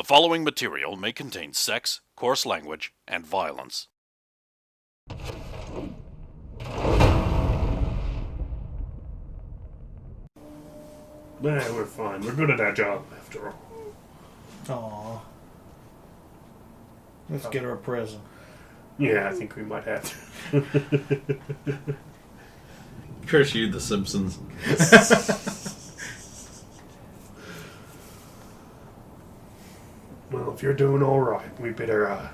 following material may contain sex, coarse language, and violence. Nah, we're fine. We're good at our job, after all. Aw. Let's get her a present. Yeah, I think we might have to. Curse you, The Simpsons. Well, if you're doing alright, we better,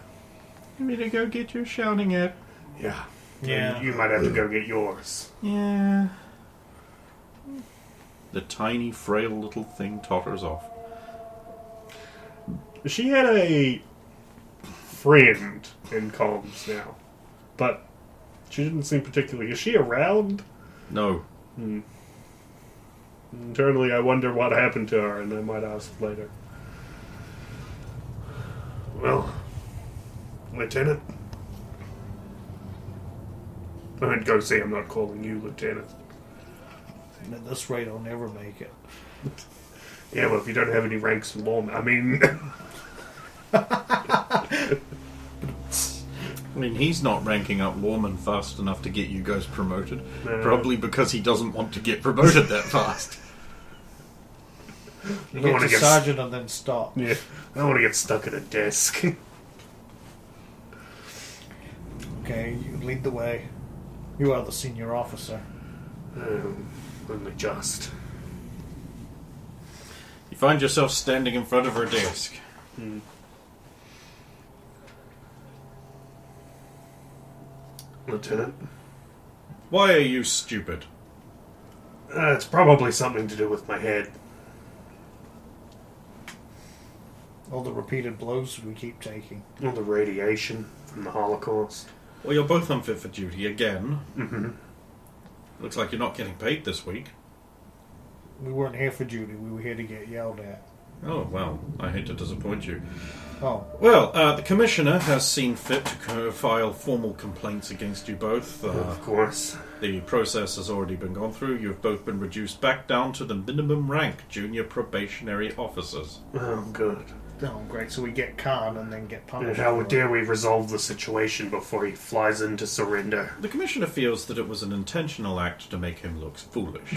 You need to go get your shouting at. yeah. Yeah. You might have to go get yours. Yeah. The tiny, frail little thing totters off. She had a friend in comms now, but she didn't seem particularly... Is she around? No. Internally, I wonder what happened to her, and I might ask later. Well, Lieutenant? I'd go see I'm not calling you Lieutenant. At this rate, I'll never make it. Yeah, well, if you don't have any ranks in law... I mean... I mean, he's not ranking up lawmen fast enough to get you guys promoted. No. Probably because he doesn't want to get promoted that fast. You don't get wanna to get sergeant and then stop. Yeah, I don't want to get stuck at a desk. Okay, you lead the way. You are the senior officer. Only just. You find yourself standing in front of her desk. Lieutenant? Why are you stupid? It's probably something to do with my head. All the repeated blows we keep taking. All the radiation from the Holocaust. Well, you're both unfit for duty again. Mm-hmm. Looks like you're not getting paid this week. We weren't here for duty. We were here to get yelled at. Oh, well, I hate to disappoint you. Oh, Well, the Commissioner has seen fit to file formal complaints against you both. Of course. The process has already been gone through. You've both been reduced back down to the minimum rank, junior probationary officers. Oh, good. oh, great. So we get conned and then get And punished. how for it. dare we resolve the situation before he flies in to surrender? The Commissioner feels that it was an intentional act to make him look foolish.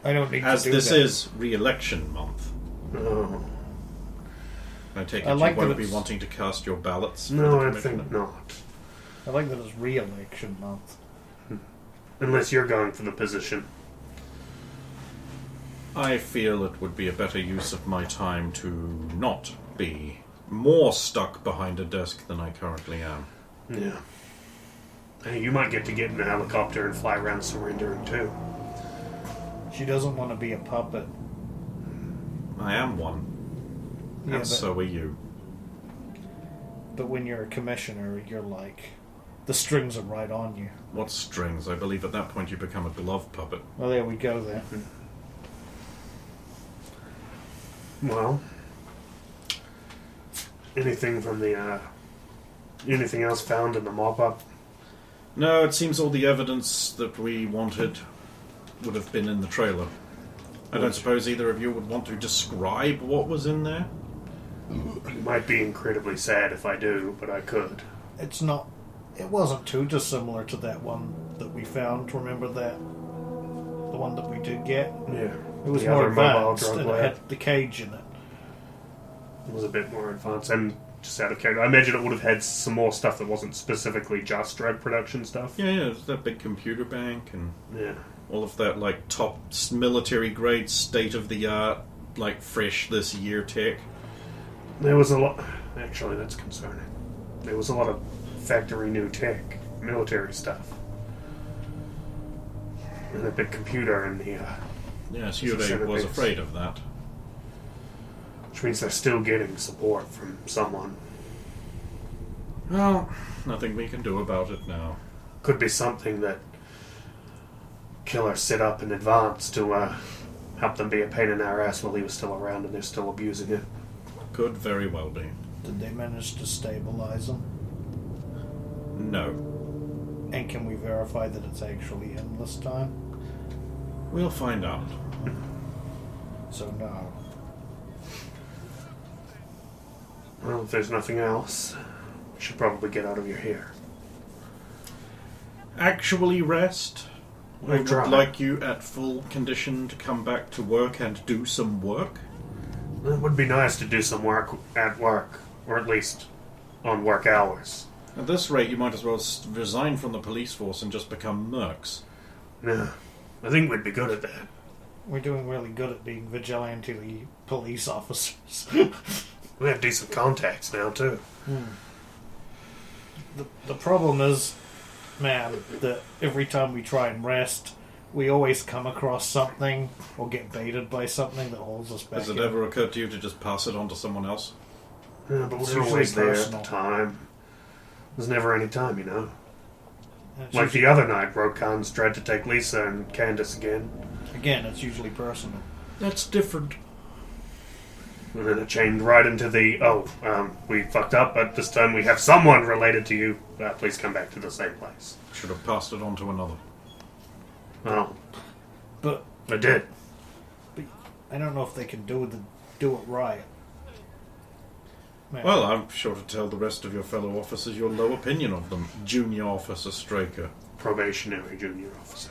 I don't need As to do this that. is re-election month, Oh. I take it I like you won't that be it's- wanting to cast your ballots for No, the I Commissioner? think not. I like that it's re-election month. Unless you're going for the position. I feel it would be a better use of my time to not be more stuck behind a desk than I currently am. Yeah. Hey, you might get to get in a helicopter and fly around surrendering too. She doesn't want to be a puppet. I am one, Yeah, and so are you. but when you're a commissioner, you're like... The strings are right on you. What strings? I believe at that point you become a glove puppet. Well, there we go then. Well, anything from the, anything else found in the mop-up? No, it seems all the evidence that we wanted would have been in the trailer. I don't suppose either of you would want to describe what was in there? It might be incredibly sad if I do, but I could. It's not... It wasn't too dissimilar to that one that we found. Remember that? The one that we did get? Yeah. It was The more other mobile advanced drug and it lab. had the cage in it. It was a bit more advanced, and just out of character, I imagine it would have had some more stuff that wasn't specifically just drug production stuff. Yeah, there's that big computer bank and Yeah. all of that, like, top military grade, state of the art, like, fresh this year tech. There was a lot... Actually, that's concerning. There was a lot of factory new tech, military stuff. And a big computer in the... Yes, It's a Yurei was centerpiece. afraid of that. which means they're still getting support from someone. Well, nothing we can do about it now. Could be something that Killer set up in advance to help them be a pain in our ass while he was still around and they're still abusing it. Could very well be. Did they manage to stabilize them? No. And can we verify that it's actually him this time? We'll find out. So no. Well, if there's nothing else, we should probably get out of your hair. Actually rest. I We'll would try. like you at full condition to come back to work and do some work. It would be nice to do some work at work, or at least on work hours. At this rate, you might as well resign from the police force and just become mercs. Yeah, I think we'd be good at that. We're doing really good at being vigilante police officers. We have decent contacts now, too. The problem is, man, that every time we try and rest, we always come across something or get baited by something that holds us back. Has it in. ever occurred to you to just pass it on to someone else? Yeah, but It's we're usually always there at personal. the time. There's never any time, you know. It's Like usually- the other night, Rokans tried to take Lisa and Candace again. Again, it's usually personal. That's different. And then it chained right into the, we fucked up, but this time we have someone related to you. Please come back to the same place. Should have passed it on to another. Oh, But I did. I don't know if they can do it right. Man, Well, I'm sure to tell the rest of your fellow officers your low opinion of them, Junior Officer Straker. Probationary junior officer.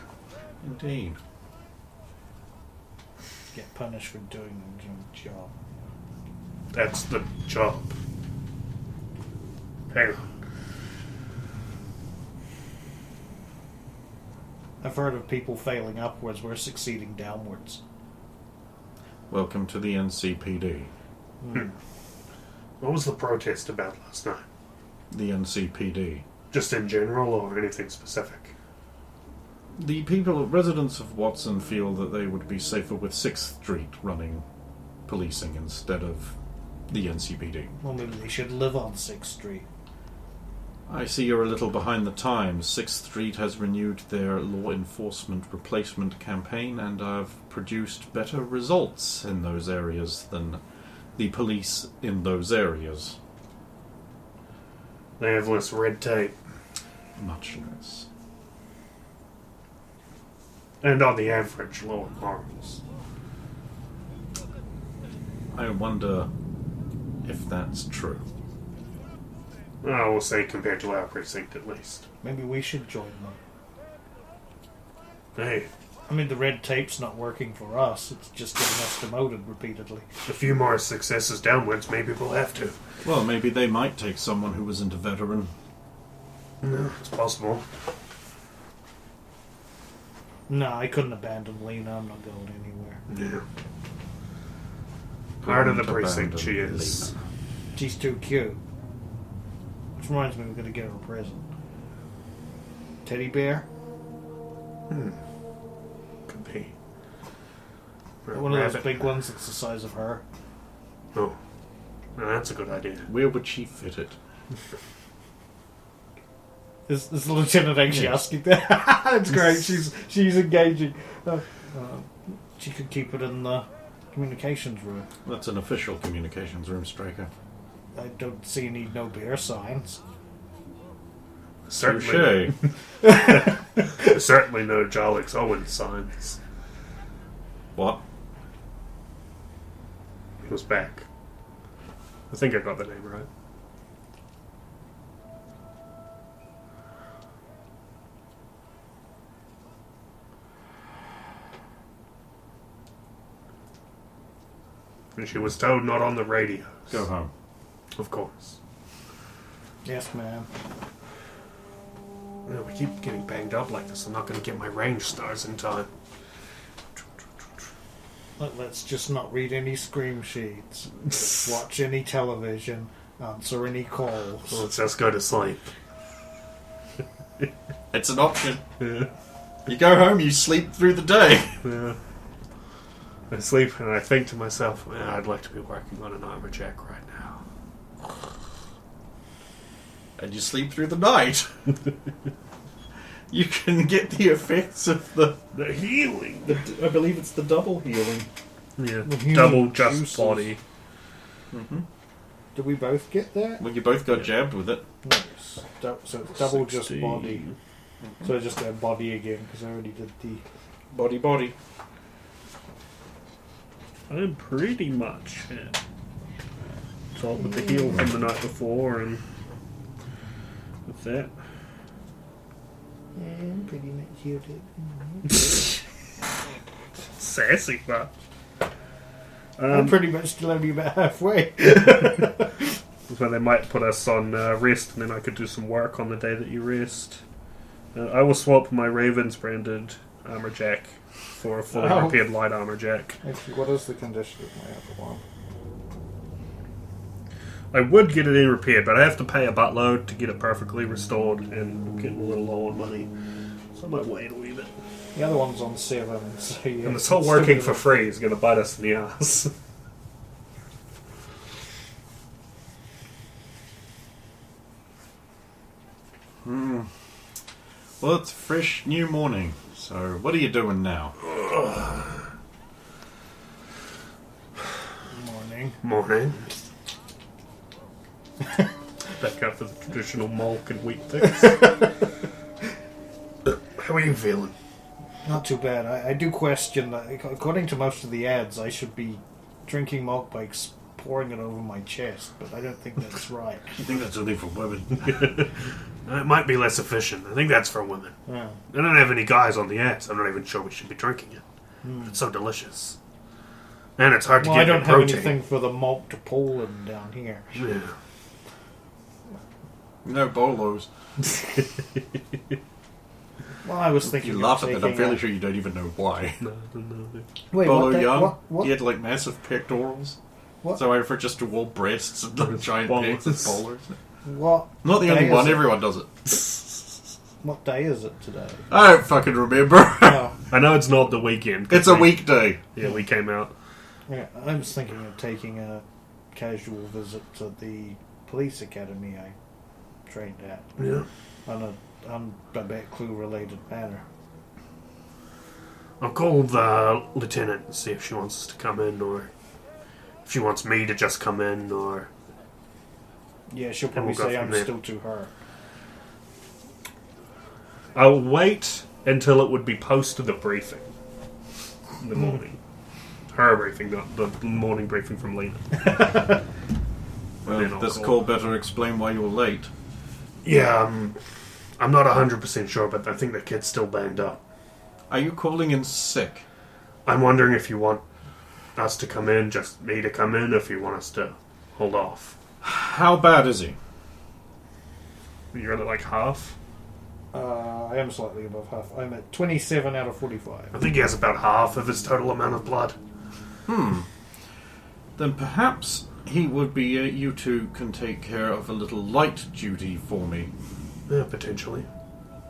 Indeed. get punished for doing the job. That's the job. Hang on. I've heard of people failing upwards, we're succeeding downwards. Welcome to the NCPD. What was the protest about last night? The NCPD. Just in general or anything specific? The residents of Watson feel that they would be safer with 6th Street running policing instead of the NCPD. Well, maybe they should live on 6th Street. I see you're a little behind the times. 6th Street has renewed their law enforcement replacement campaign and have produced better results in those areas than the police in those areas. They have less red tape. Much less. And on the average, lower morals. I wonder if that's true. I will say compared to our precinct at least. Maybe we should join them. Hey, I mean, the red tape's not working for us. It's just getting us demoted repeatedly. a few more successes downwards, maybe we'll have to. Well, maybe they might take someone who isn't a veteran. No, it's possible. No, I couldn't abandon Lena. I'm not going anywhere. Yeah. Part of the Couldn't precinct abandon she is. Lena. She's too cute. Which reminds me, we're going to get her a present. Teddy bear? Could be. One of those big ones that's the size of her. Oh. No, that's a good idea. Where would she fit it? Is the lieutenant actually asking that? That's great. She's engaging. She could keep it in the communications room. That's an official communications room, Straker. I don't see any no bear signs. Certainly, Touché. certainly no Jolix Owen signs. What? He was back. I think I got the name right. And she was told not on the radio. Go home. Of course. Yes, ma'am. Yeah, we keep getting banged up like this. I'm not going to get my range stars in time. Let's just not read any scream sheets, watch any television, answer any calls. Let's just go to sleep. It's an option. Yeah. You go home, you sleep through the day. Yeah. I sleep and I think to myself, man, I'd like to be working on an armor jack right now. And you sleep through the night. You can get the effects of the healing. I believe it's the double healing. Yeah, The human double just juices. body. Mm-hmm. Did we both get that? Well, you both got jabbed with it. Nice. So it's double just 16. body. So I just did body again because I already did the. Body. I'm pretty much Talk with the heel from the night before, and with that. Yeah, I'm pretty much here too. Sassy, but. I'm pretty much still only about halfway. So they might put us on rest, and then I could do some work on the day that you rest. I will swap my Ravens branded armor jack for a fully repaired light armor jack. Actually, what is the condition of my other one? I would get it in repaired, but I have to pay a buttload to get it perfectly restored, and I'm getting a little low on money, so I might wait a wee bit. The other one's on 7, so yeah. And this whole working for free is going to bite us in the ass. Well, it's a fresh new morning. So, what are you doing now? Morning. Back up to the traditional milk and wheat things. How are you feeling? Not too bad. I do question that. According to most of the ads, I should be drinking milk by pouring it over my chest, but I don't think that's right. I think that's only for women. It might be less efficient. I think that's for women. Yeah. I don't have any guys on the ads. I'm not even sure we should be drinking it. It's so delicious. And it's hard to Well, get I don't your have protein. anything for the milk to pull in down here. Yeah. No bolos. Well, I was thinking. You of laugh at that. I'm taking fairly sure you don't even know why. No. Wait, Bolo what? young, What? he had like massive pectorals. What? So I refer just to all breasts and like, giant pecs and Bolos. bowlers. What? Not the day only is one. it? Everyone does it. What day is it today? I don't fucking remember. Oh, I know it's not the weekend. 'cause It's a we- weekday. Yeah, we came out. yeah, I was thinking of taking a casual visit to the police academy I trained at Yeah. on a back clue related matter. I'll call the lieutenant and see if she wants us to come in, or if she wants me to just come in, or... Yeah, she'll And probably we'll go say from I'm there. still to her. I'll wait until it would be post to the briefing in the morning. Her briefing, not the morning briefing from Lena. Then Well, I'll this call. call better explain why you were late. Yeah, I'm not 100% sure, but I think the kid's still banged up. Are you calling in sick? I'm wondering if you want us to come in, just me to come in, if you want us to hold off. How bad is he? You're at like half? I am slightly above half. I'm at 27 out of 45. I think he has about half of his total amount of blood. Then perhaps he would be. You two can take care of a little light duty for me. Yeah, potentially.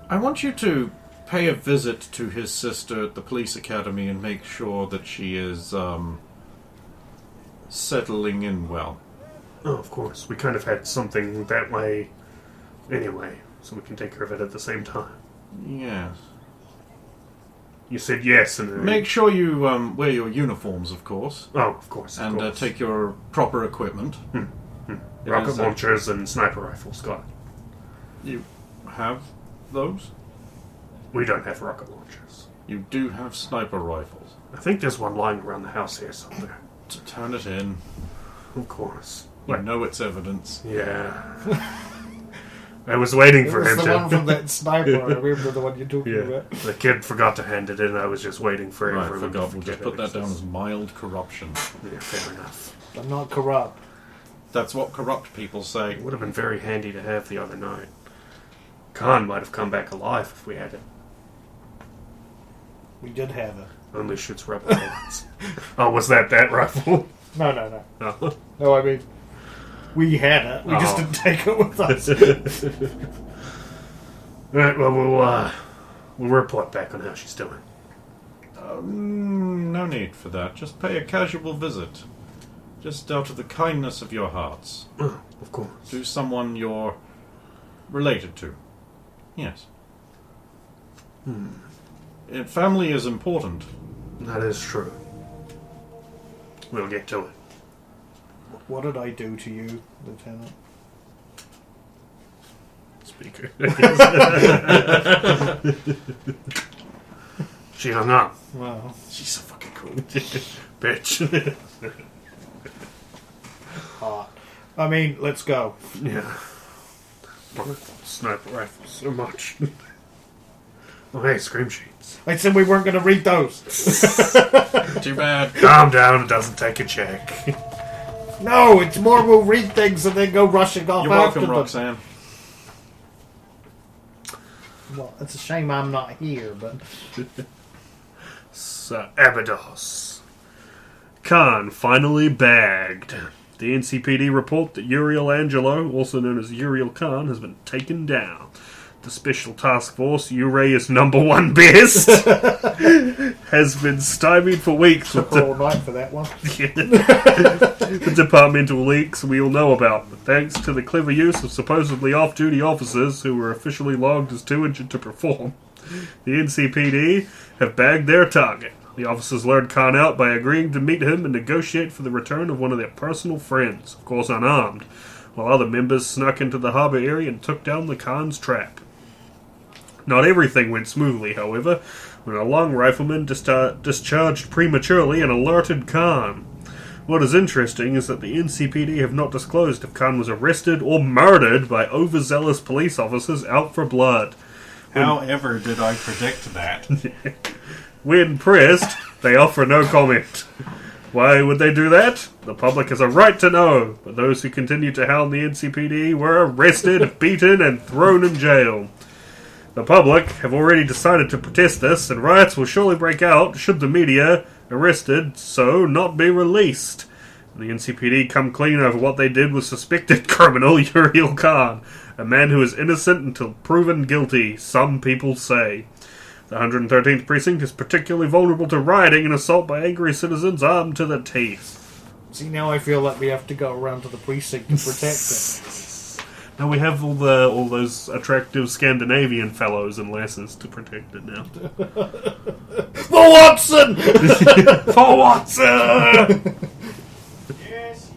I want you to pay a visit to his sister at the police academy and make sure that she is settling in well. Oh, of course. We kind of had something that way anyway, so we can take care of it at the same time. Yes. You said yes, and then... Make sure you wear your uniforms, of course, Oh, of course, of and course. take your proper equipment. It rocket is, launchers and sniper rifles, got it. You have those? We don't have rocket launchers. You do have sniper rifles. I think there's one lying around the house here somewhere. To turn it in. Of course. You know it's evidence. Yeah. I was waiting It for was him the to... one from that sniper. I remember the one you're talking Yeah. about. The kid forgot to hand it in. I was just waiting for Right, everyone forgot. to We'll just forget put it that down as exists. mild corruption. Yeah, fair enough. I'm not corrupt. That's what corrupt people say. It would have been very handy to have the other night. Khan might have come back alive if we had it. We did have it. Only shoots rubber bullets. Oh, was that rifle? No. Oh. No, I mean, we had it. We just Oh. didn't take it with us. Right, well, we'll report back on how she's doing. No need for that. Just pay a casual visit. Just out of the kindness of your hearts. Oh, of course. To someone you're related to. Yes. Family is important. That is true. We'll get to it. What did I do to you, Lieutenant? Speaker. She hung up. Well, She's so fucking cool. Bitch. hot. I mean, let's go. Yeah. Sniper rifles so much. Oh, hey, scream sheets. I said we weren't going to read those. Too bad. Calm down, it doesn't take a check. No, it's more we'll read things and then go rushing off You're after welcome, them. Roxanne. Well, it's a shame I'm not here, but... Sir Abydos. Khan finally bagged. The NCPD report that Uriel Angelo, also known as Uriel Khan, has been taken down. The Special Task Force, Uraeus number 1 best, has been stymied for weeks with Took all night for that one. the departmental leaks we all know about, but thanks to the clever use of supposedly off-duty officers who were officially logged as too injured to perform, the NCPD have bagged their target. The officers lured Khan out by agreeing to meet him and negotiate for the return of one of their personal friends, of course unarmed, while other members snuck into the harbour area and took down the Khan's trap. Not everything went smoothly, however, when a long rifleman discharged prematurely and alerted Khan. What is interesting is that the NCPD have not disclosed if Khan was arrested or murdered by overzealous police officers out for blood. However did I predict that? When pressed, they offer no comment. Why would they do that? The public has a right to know, but those who continue to hound the NCPD were arrested, beaten, and thrown in jail. The public have already decided to protest this, and riots will surely break out should the media, arrested so, not be released. The NCPD come clean over what they did with suspected criminal Uriel Khan, a man who is innocent until proven guilty, some people say. The 113th Precinct is particularly vulnerable to rioting and assault by angry citizens armed to the teeth. See, now I feel like we have to go around to the precinct to protect it. Now we have all those attractive Scandinavian fellows and lasses to protect it now. For Watson! For Watson! Yes.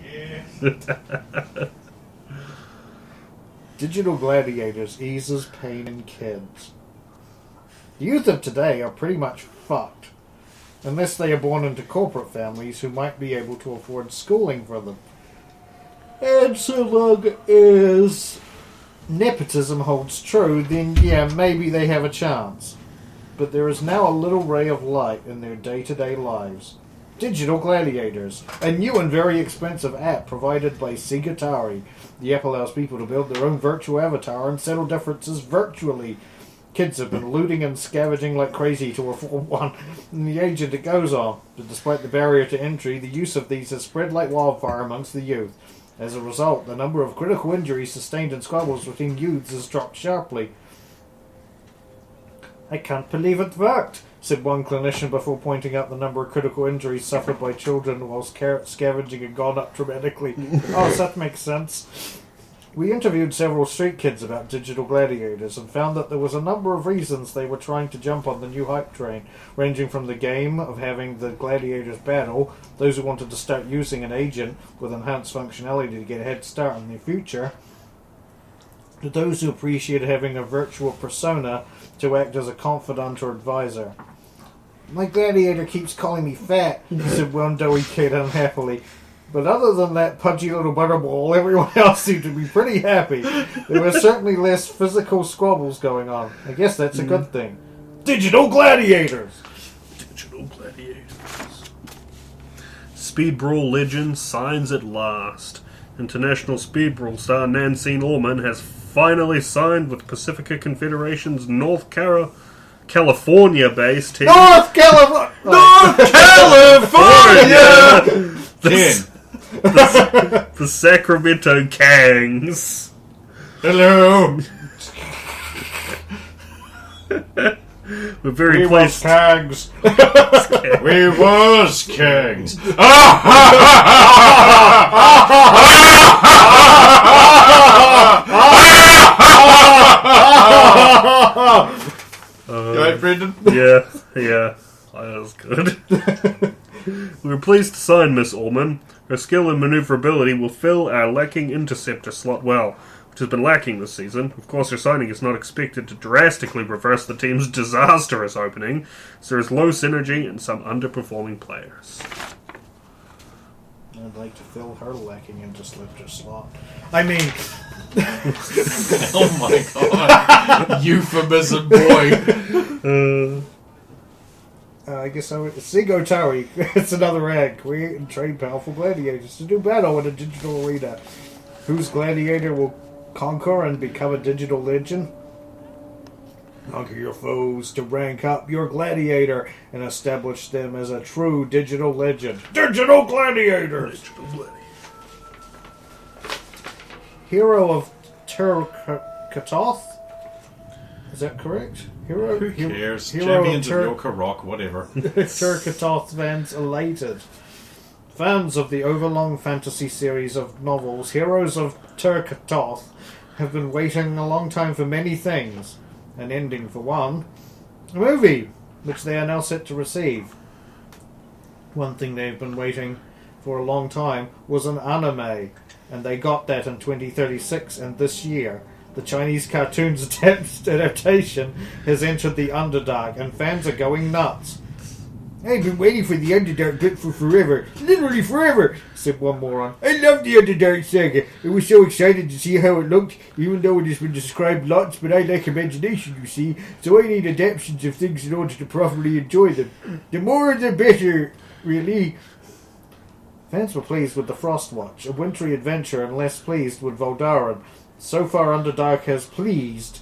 Digital gladiators eases pain in kids. The youth of today are pretty much fucked, unless they are born into corporate families who might be able to afford schooling for them. And so long as nepotism holds true, then yeah, maybe they have a chance. But there is now a little ray of light in their day-to-day lives. Digital Gladiators, a new and very expensive app provided by Segatari. The app allows people to build their own virtual avatar and settle differences virtually. Kids have been looting and scavenging like crazy to afford one, and the agent it goes on. But despite the barrier to entry, the use of these has spread like wildfire amongst the youth. As a result, the number of critical injuries sustained in squabbles between youths has dropped sharply. I can't believe it worked, said one clinician before pointing out the number of critical injuries suffered by children whilst scavenging had gone up dramatically. Oh, so that makes sense. We interviewed several street kids about Digital Gladiators and found that there was a number of reasons they were trying to jump on the new hype train, ranging from the game of having the gladiators battle, those who wanted to start using an agent with enhanced functionality to get a head start in their future, to those who appreciated having a virtual persona to act as a confidant or advisor. My gladiator keeps calling me fat, said one doughy kid unhappily. But other than that pudgy little butterball, everyone else seemed to be pretty happy. There were certainly less physical squabbles going on. I guess that's a good thing. Digital Gladiators! Digital Gladiators. Speed Brawl legend signs at last. International Speed Brawl star Nancine Allman has finally signed with Pacifica Confederation's California-based team. North California! North California! The Sacramento Kangs. Hello! We're very We pleased. was Kangs. We was kings. You right, Brendan? Yeah, that was good. We're pleased to sign Miss Allman. Her skill and maneuverability will fill our lacking interceptor slot well, which has been lacking this season. Of course, her signing is not expected to drastically reverse the team's disastrous opening, so there is low synergy and some underperforming players. I'd like to fill her lacking interstellar slot. I mean, Oh my god. Euphemism, boy. I guess I would. Sigo Tari, it's another egg. Create and train powerful gladiators to do battle in a digital arena. Whose gladiator will conquer and become a digital legend? Conquer your foes to rank up your gladiator and establish them as a true digital legend. Digital gladiators! Hero of Katoth? Is that correct? Who cares? Hero Champions of of Yoka Rock, whatever. Katoth fans elated. Fans of the overlong fantasy series of novels, Heroes of Katoth, have been waiting a long time for many things. An ending for one. A movie, which they are now set to receive. One thing they've been waiting for a long time was an anime, and they got that in 2036, and this year. The Chinese cartoon's adaptation has entered the Underdark, and fans are going nuts. I've been waiting for the Underdark book for forever. Literally forever, said one moron. I love the Underdark saga. I was so excited to see how it looked, even though it has been described lots, but I lack imagination, you see, so I need adaptations of things in order to properly enjoy them. The more the better, really. Fans were pleased with the Frostwatch, a wintry adventure, and less pleased with Voldaren. So far, Underdark has pleased.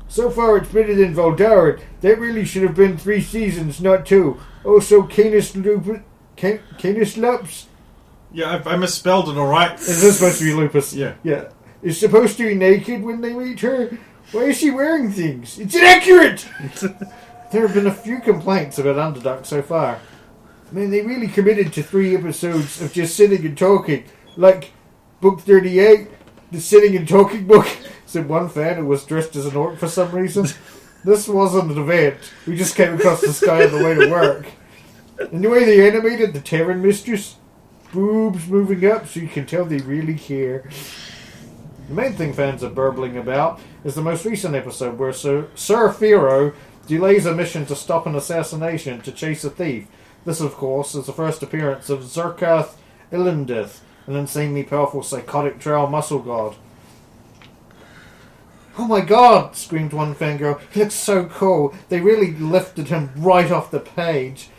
So far, it's better than Voldaren. That really should have been 3 seasons, not 2. Also, Canis Lupus. Yeah, I misspelled it, alright. Is this supposed to be Lupus? Yeah. Yeah. Is supposed to be naked when they meet her? Why is she wearing things? It's inaccurate! There have been a few complaints about Underdark so far. I mean, they really committed to 3 episodes of just sitting and talking. Like, Book 38, the sitting and talking book, said one fan who was dressed as an orc for some reason. This wasn't an event. We just came across this guy on the way to work. And the way they animated the Terran Mistress, boobs moving up so you can tell they really care. The main thing fans are burbling about is the most recent episode where Sir Firo delays a mission to stop an assassination to chase a thief. This, of course, is the first appearance of Zerkath Ilindith, an insanely powerful psychotic drow muscle god. Oh my god, screamed one fangirl. He looks so cool. They really lifted him right off the page.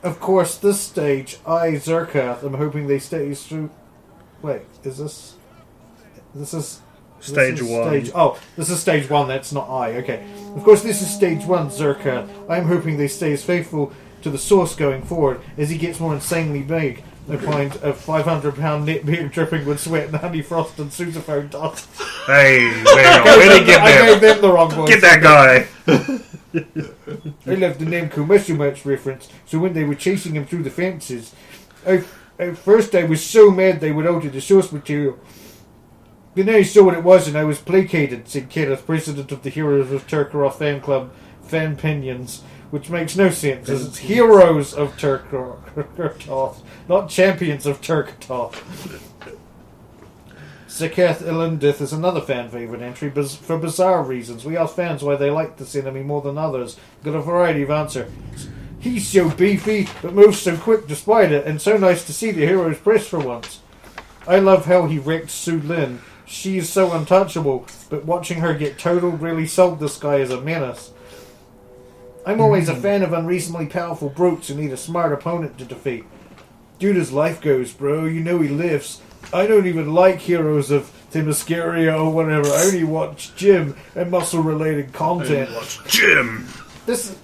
Of course, this stage, Zerkath, I'm hoping they stay through... Wait, is this... This is Stage 1. This is stage 1, that's not okay. Of course, this is stage 1, Zerkath. I'm hoping they stay as faithful to the source going forward as he gets more insanely big. No point of 500-pound net beard dripping with sweat and honey frost and sousaphone dust. Hey, where did he get I gave them? them the wrong voice. Get that guy! I love the Namco Muscle Match reference, so when they were chasing him through the fences, at first I was so mad they would alter the source material. Then I saw what it was and I was placated, said Kenneth, president of the Heroes of Turkaroth fan club, Fan Pinions, which makes no sense, as it's Heroes of Turkaroth, not Champions of Turkaroth. Zerkath Ilindith is another fan favourite entry for bizarre reasons. We asked fans why they liked this enemy more than others. Got a variety of answers. He's so beefy, but moves so quick despite it, and so nice to see the heroes press for once. I love how he wrecked Su Lin. She is so untouchable, but watching her get totaled really sold this guy as a menace. I'm always a fan of unreasonably powerful brutes who need a smart opponent to defeat. Dude, his life goes, bro. You know he lives. I don't even like Heroes of Themyscira or whatever. I only watch gym and muscle-related content. Jim! This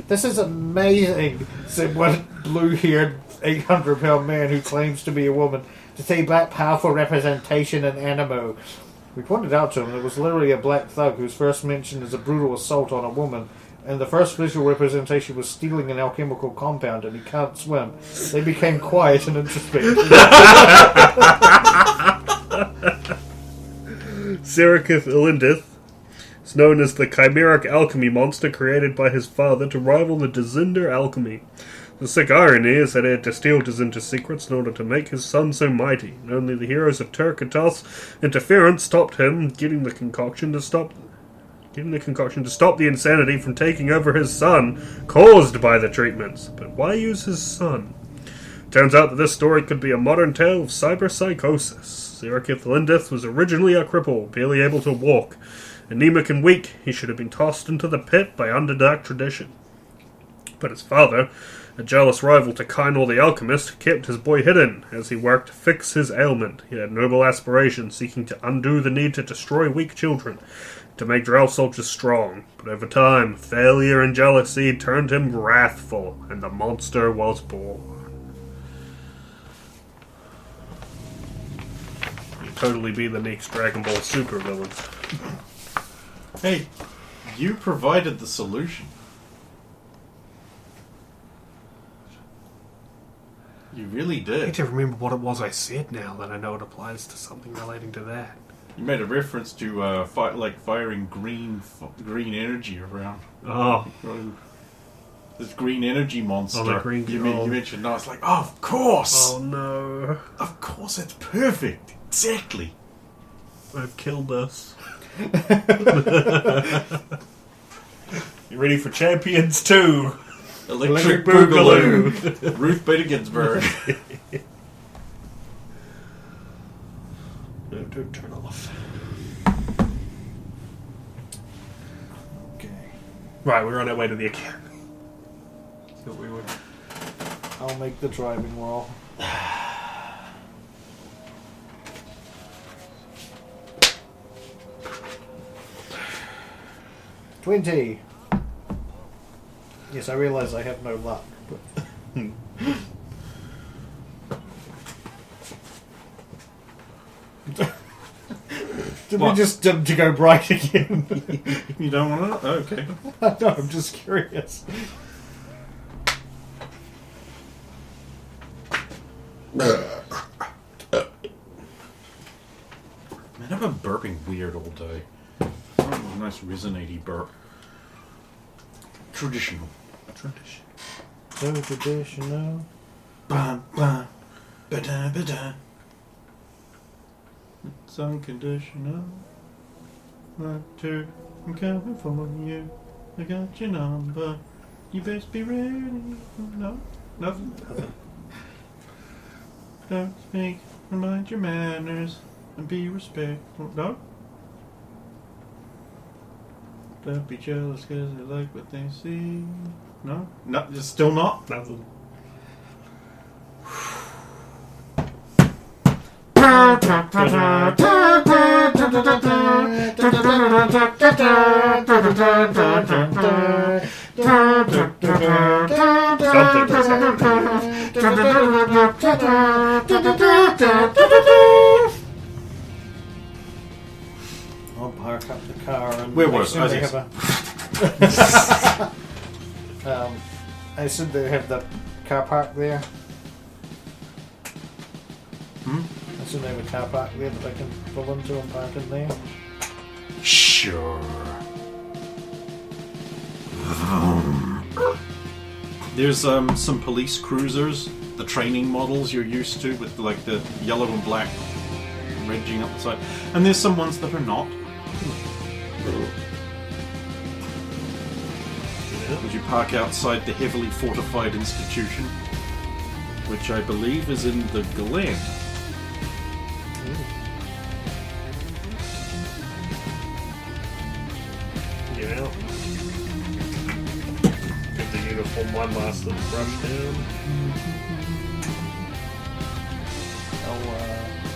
is amazing, said one blue-haired 800-pound man who claims to be a woman, to say black powerful representation in animo. We pointed out to him that it was literally a black thug whose first mention is a brutal assault on a woman, and the first visual representation was stealing an alchemical compound and he can't swim. They became quiet and introspective. Zerkath Ilindith is known as the chimeric alchemy monster created by his father to rival the Desinder alchemy. The sick irony is that he had to steal Dezinder's secrets in order to make his son so mighty, and only the heroes of Turkatoth's interference stopped him getting the concoction to stop the insanity from taking over his son, caused by the treatments. But why use his son? turns out that this story could be a modern tale of cyberpsychosis. Zirkith Lindith was originally a cripple, barely able to walk. Anemic and weak, he should have been tossed into the pit by underdark tradition. But his father, a jealous rival to Kainor the Alchemist, kept his boy hidden as he worked to fix his ailment. He had noble aspirations, seeking to undo the need to destroy weak children, to make Drow soldiers strong. But over time, failure and jealousy turned him wrathful, and the monster was born. He'd totally be the next Dragon Ball Super villain. Hey, you provided the solution. You really I need did. to remember what it was I said now that I know it applies to something relating to that. You made a reference to firing green energy around. Oh, This green energy monster. Oh, the green- you oh. mentioned. And I was like, oh, of course, oh no. of course, it's perfect. Exactly. I've killed us. You ready for Champions 2? Electric Boogaloo. Boogaloo. Ruth Bader Ginsburg. No, don't turn off. Okay. Right, we're on our way to the academy. So we would. I'll make the driving roll. 20. Yes, I realise I have no luck, but... Did we just to go bright again? You don't want to? Oh, okay. No, I'm just curious. Man, I've been burping weird all day. Oh, a nice resonaty burp. Traditional. So traditional. Bum, bum, ba-da, ba-da. It's unconditional. 1, 2, I'm coming for you. I got your number. You best be ready. No, nothing. Don't speak. Mind your manners and be respectful. No. Don't be jealous because they like what they see. No, no, it's still not. Nothing. I'll park up the car and... Where was I it? assume they have a... I assume they have the car park there. Hmm? I assume they have a car park there that I can pull into and park in there. Sure. There's some police cruisers, the training models you're used to with like the yellow and black wedging up the side, and there's some ones that are not. Would you park outside the heavily fortified institution, which I believe is in the Glen? Yeah. Get the uniform one last little brush down.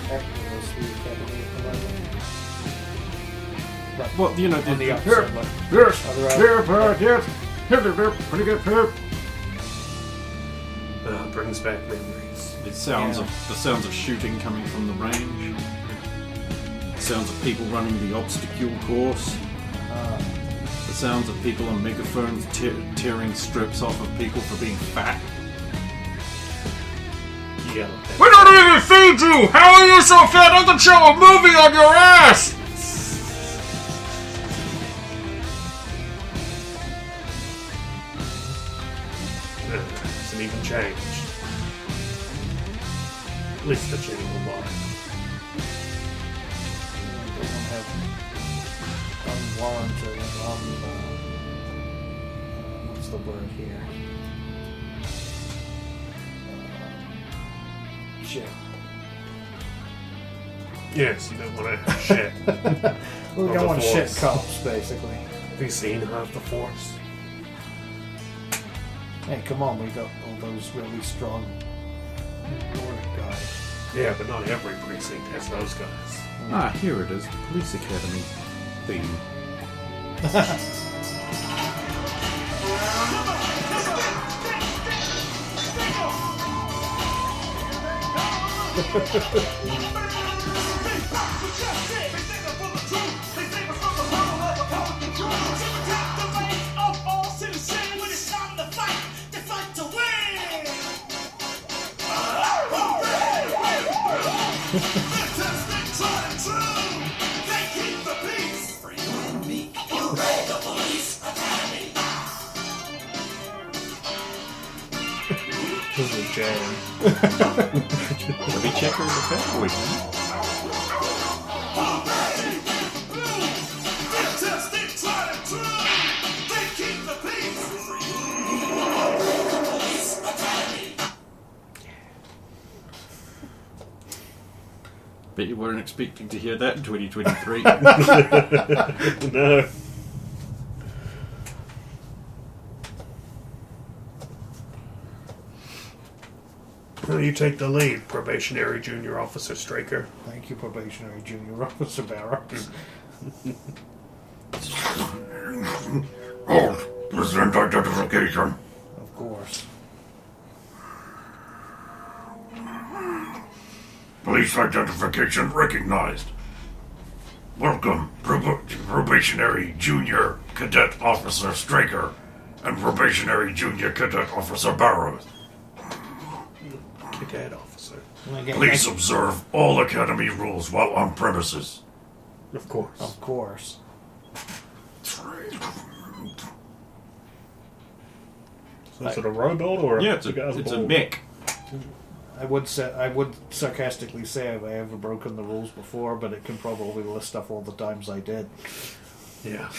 Activate the academy at the moment. Right. Well, you know, On the yes, upside, like, yes, other out. yes, when you get hurt. Brings back memories. The sounds Yeah. of shooting coming from the range. The sounds of people running the obstacle course. The sounds of people on megaphones tearing strips off of people for being fat. Yeah. We don't even feed you! How are you so fat? I can show a movie on your ass! Hasn't even changed. At least the general line. They don't have unwarranted, what's the word here? shit. Yes, you don't want to shit. We On don't the want shit Force. cops, basically. Have you seen Half the Force? Hey, come on, we got all those really strong Nordic guys. Yeah, but not every precinct has those guys. Ah, here it is. Police Academy theme. This is a jam. Heavy checker is a fair boy. Bet you weren't expecting to hear that in 2023. No. Well, you take the lead, probationary junior officer Straker. Thank you, probationary junior officer Barracks. Present identification. Of course. Police identification recognized. Welcome, probationary junior cadet officer Straker and probationary junior cadet officer Barrows. Cadet officer. Please observe all academy rules while on premises. Of course. Of course. So is it a robot or Yeah, it's a guy's a ball? mech. I would sarcastically say have I ever broken the rules before, but it can probably list off all the times I did. Yeah.